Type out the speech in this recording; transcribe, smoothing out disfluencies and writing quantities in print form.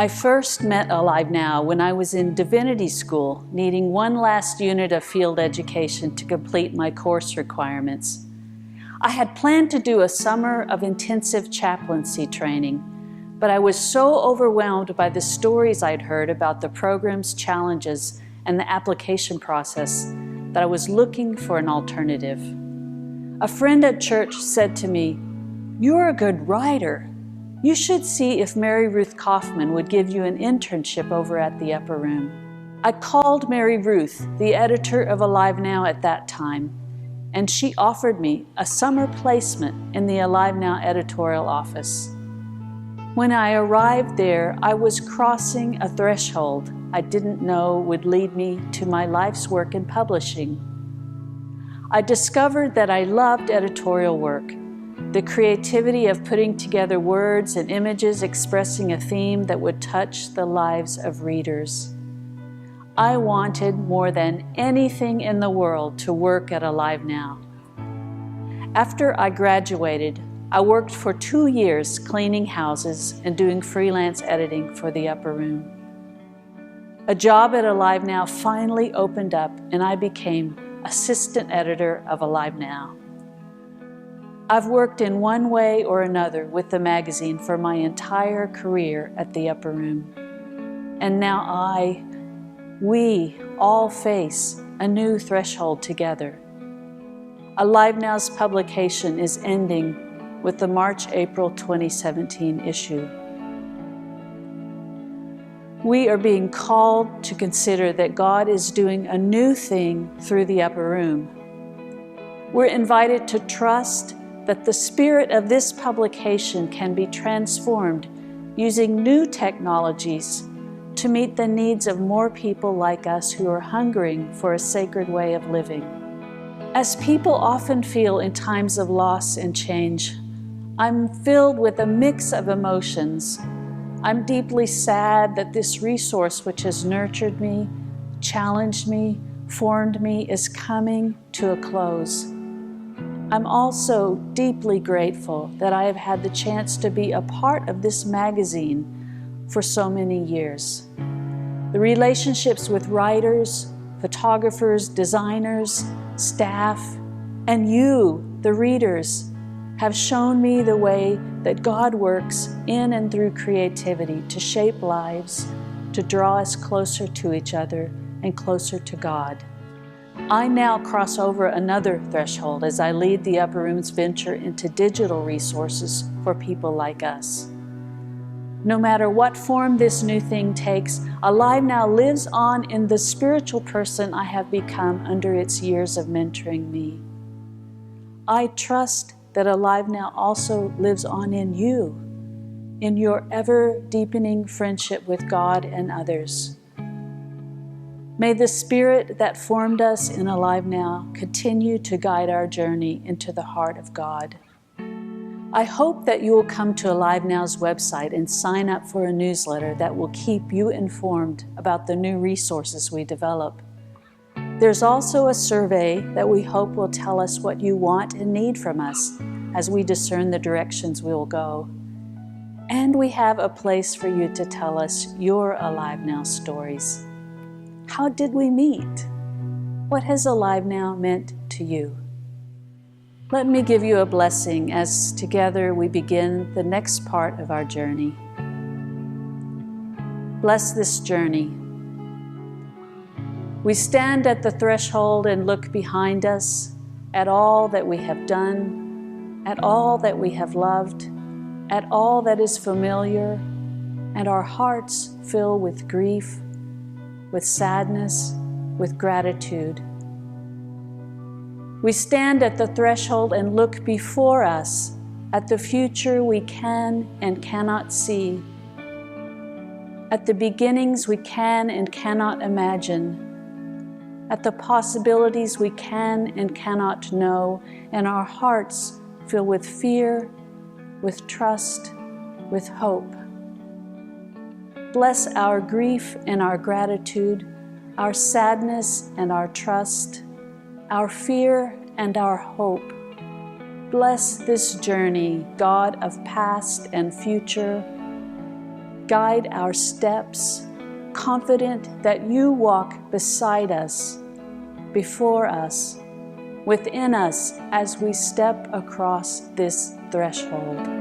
I first met Alive Now when I was in divinity school, needing one last unit of field education to complete my course requirements. I had planned to do a summer of intensive chaplaincy training, but I was so overwhelmed by the stories I'd heard about the program's challenges and the application process that I was looking for an alternative. A friend at church said to me, "You're a good writer. You should see if Mary Ruth Kaufman would give you an internship over at the Upper Room." I called Mary Ruth, the editor of Alive Now at that time, and she offered me a summer placement in the Alive Now editorial office. When I arrived there, I was crossing a threshold I didn't know would lead me to my life's work in publishing. I discovered that I loved editorial work, the creativity of putting together words and images expressing a theme that would touch the lives of readers. I wanted more than anything in the world to work at Alive Now. After I graduated, I worked for 2 years cleaning houses and doing freelance editing for the Upper Room. A job at Alive Now finally opened up and I became assistant editor of Alive Now. I've worked in one way or another with the magazine for my entire career at the Upper Room. And now we all face a new threshold together. Alive Now's publication is ending with the March-April 2017 issue. We are being called to consider that God is doing a new thing through the Upper Room. We're invited to trust that the spirit of this publication can be transformed using new technologies to meet the needs of more people like us who are hungering for a sacred way of living. As people often feel in times of loss and change, I'm filled with a mix of emotions. I'm deeply sad that this resource which has nurtured me, challenged me, formed me is coming to a close. I'm also deeply grateful that I have had the chance to be a part of this magazine for so many years. The relationships with writers, photographers, designers, staff, and you, the readers, have shown me the way that God works in and through creativity to shape lives, to draw us closer to each other and closer to God. I now cross over another threshold as I lead the Upper Room's venture into digital resources for people like us. No matter what form this new thing takes, Alive Now lives on in the spiritual person I have become under its years of mentoring me. I trust that Alive Now also lives on in you, in your ever-deepening friendship with God and others. May the Spirit that formed us in Alive Now continue to guide our journey into the heart of God. I hope that you will come to Alive Now's website and sign up for a newsletter that will keep you informed about the new resources we develop. There's also a survey that we hope will tell us what you want and need from us as we discern the directions we will go. And we have a place for you to tell us your Alive Now stories. How did we meet? What has Alive Now meant to you? Let me give you a blessing as together we begin the next part of our journey. Bless this journey. We stand at the threshold and look behind us at all that we have done, at all that we have loved, at all that is familiar, and our hearts fill with grief, with sadness, with gratitude. We stand at the threshold and look before us at the future we can and cannot see, at the beginnings we can and cannot imagine, at the possibilities we can and cannot know, and our hearts fill with fear, with trust, with hope. Bless our grief and our gratitude, our sadness and our trust, our fear and our hope. Bless this journey, God of past and future. guide our steps, confident that you walk beside us, before us, within us as we step across this threshold.